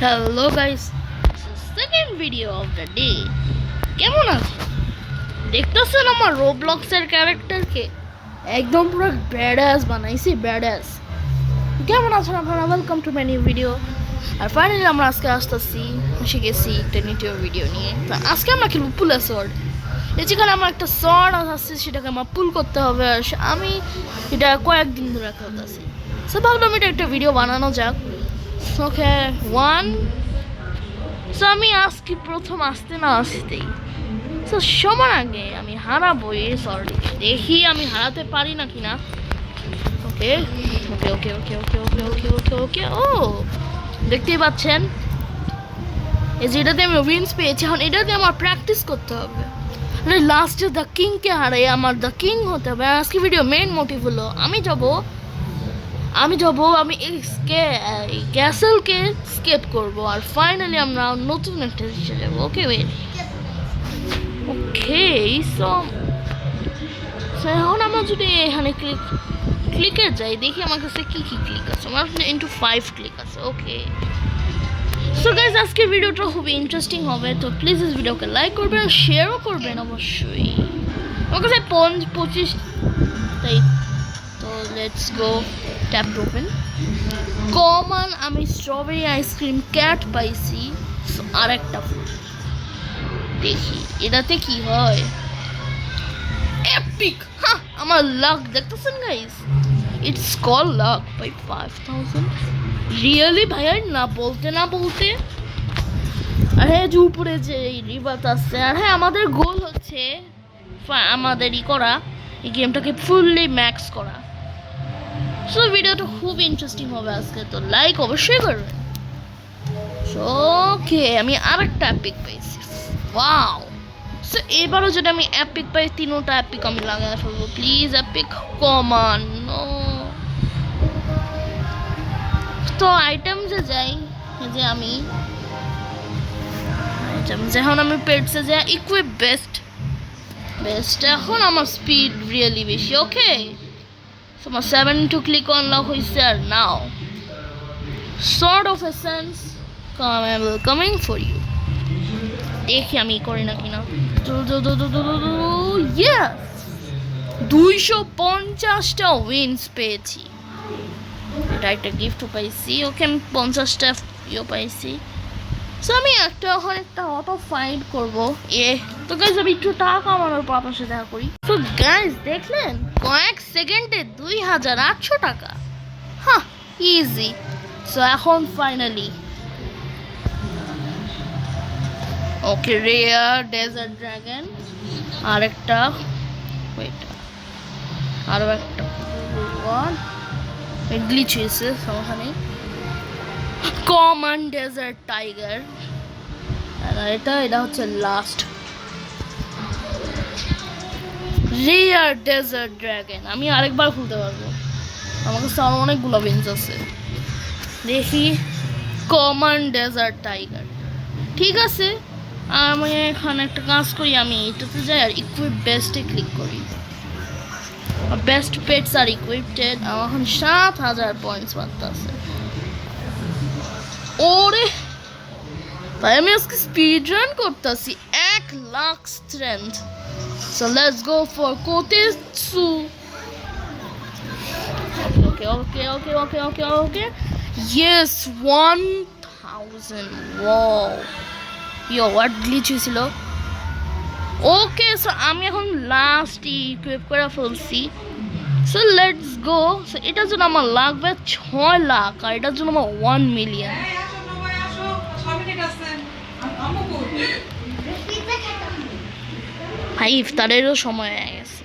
Hello guys, second video of the day. কেমন আছো? দেখতেছেন আমার রোবলক্সের ক্যারেক্টারকে একদম পুরো ব্যাডাস বানাইছি, ব্যাডাস। কেমন আছেন আপনারা? Welcome to my new video. আর ফাইনালি আমরা আজকে আসতেছি, এসে গেছি একটা নিটিও ভিডিও নিয়ে। তো আজকে আমরা খেলবো পুল শর্ট। যেখানে আমার একটা শর্ট আসছে, সেটাকে আমার পুল করতে হবে। আর আমি এটা কয়েকদিন ধরে খেলতেছি, সো ভাবলাম এটা একটা ভিডিও বানানো যাক। ওকে, সো আমি আজকে প্রথম আসতে না আসতেই সো সবার আগে আমি হারাবো এই শর্টকে। দেখি আমি হারাতে পারি না কিনা। ওকে okay okay okay okay okay okay okay ওকে ও দেখতেই পাচ্ছেন, এই যে এটাতে আমি উইন্স পেয়েছি। এখন এটাতে আমার প্র্যাকটিস করতে হবে। লাস্টে দ্য কিংকে হারাই আমার দ্য কিং হতে হবে। আজকে ভিডিও মেইন মোটিভ হলো আমি ক্যাসেলকে স্কেপ করব। আর ফাইনালি আমরা নতুন একটা দেশে যাবো। ওকে ওকে সো এখন আমরা যদি এখানে ক্লিকে যাই, দেখি আমার কাছে কি ক্লিক আছে। আমার কাছে ইন্টু 5 ক্লিক আছে। ওকে সো গাইজ, আজকের ভিডিওটা খুবই ইন্টারেস্টিং হবে। তো প্লিজ এই ভিডিওকে লাইক করবেন আর শেয়ারও করবেন অবশ্যই। আমার কাছে 25 তাই। তো let's go, tap open. Common আমি স্ট্রবেরি আইসক্রিম ক্যাট পাইছি। আর একটা ফুল, দেখি এটাতে কি হয়। এপিক, হ্যাঁ আমার লাক দেখতেছেন guys, it's call luck by 5000। Really ভাইয়া, না বলতে আর হ্যাঁ, যে উপরে যে রিভার্স আসছে। আর হ্যাঁ, আমাদের গোল হচ্ছে আমাদের করা এই গেমটাকে ফুললি ম্যাক্স করা। সো ভিডিওটা খুব ইন্টারেস্টিং হবে আজকে, তো লাইক অবশ্যই করবেন। ওকে, আমি আরেকটা এপিক পেয়েছি। ওয়াও, সো এবারও যদি আমি এপিক পাই, তিনোটা এপিক আমি লাগাই ফেলবো। প্লিজ এপিক কমান। তো আইটেমসে যাই, যে আমি যখন আমি পেটসে যাই, ইকুইপ বেস্ট। এখন আমার স্পিড রিয়েলি বেশি। ওকে, আমার 7 ক্লিক আনলক হয়েছে। আর নাও Sword of Essence coming for you. দেখি আমি করি না কিনা। ইয়েস, 250টা উইন্স পেয়েছি। এটা একটা গিফটও পাইছি। ওকে, আমি 50টা পাইছি। সো আমি একটা অটো ফাইট করবো। তো গাইজ, আমি একটু টাকা কামানোর পর আপনার সাথে দেখা করি। তো গাইজ, দেখলেন কয়েক সেকেন্ডে 2800 টাকা। হ্যাঁ, ইজি। সো এখন ফাইনালি ওকে, রেয়ার ডেজার্ট ড্রাগন, আরেকটা আরো একটা গ্লিচ হয়েছে ওখানে। কমন ডেজার্ট টাইগার, এটা হচ্ছে লাস্ট রেয়ার ডেজার্ট ড্রাগন। আমি আরেকবার খুলতে পারবো, আমার কাছে আরো অনেকগুলো উইন্স আছে। দেখি কমন ডেজার্ট টাইগার। ঠিক আছে, আমি এখানে একটা কাজ করি, আমি এটাতে যাই আর ইকুইপ বেস্টে ক্লিক করি। বেস্ট পেটস আর ইকুইপটেড। আমার এখন 7000 পয়েন্টস মাত্র আছে। ওরে ভাই, আমি আজকে স্পিড রান করতেছি 1 lakh strength. So let's go for Kotetsu. Okay okay okay okay okay okay yes, 1000। Wow, yo what glitch হয়েছিল। ওকে, সো আমি এখন লাস্ট ইকুইপ করে ফেলছি। So let's go. সো এটার জন্য আমার লাগবে 6 লাখ, আর এটার জন্য আমার 1 মিলিয়ন। ভাই, ইফতারেরও সময় হয়ে গেছে।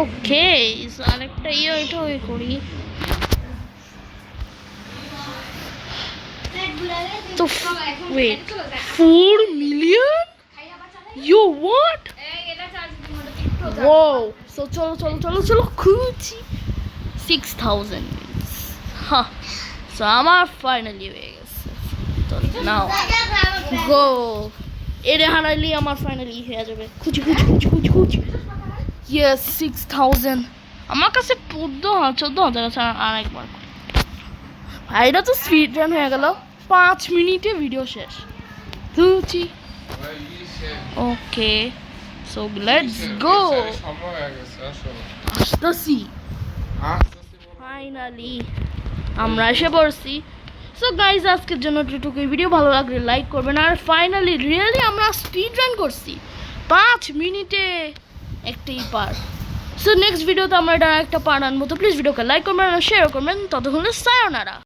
ওকে, আরেকটা এটা করি। তো wait, 4 million? You what? Wow, so চলো চলো চলো চলো খুঁজি 6000। হ্যাঁ, সো আমার ফাইনালি হয়ে গেছে। তো নাও গো, এরে হারাইলেই আমার ফাইনালি হয়ে যাবে। খুঁজি খুঁজি খুঁজি খুঁজি খুঁজি ইয়েস, 6000। আমার কাছে 14,000 আছে। আর একবার এটা তো স্পিড রান হয়ে গেল 5 মিনিটে ভিডিও শেষ তুচি ওকে সো লেটস গো আসতেছি ফাইনালি আমরা এসে পড়ছি সো গাইজ আজকের জন্য এটুকু ভিডিও ভালো লাগলে লাইক করবেন আর ফাইনালি রিয়েলি আমরা স্পিড রান করছি 5 মিনিটে একটাই পার্ট সো নেক্সট ভিডিওতে আমরা এটা একটা পার্ট আনবো তো প্লিজ ভিডিওকে লাইক করবেন আর শেয়ার করবেন ততক্ষণে সায়োনারা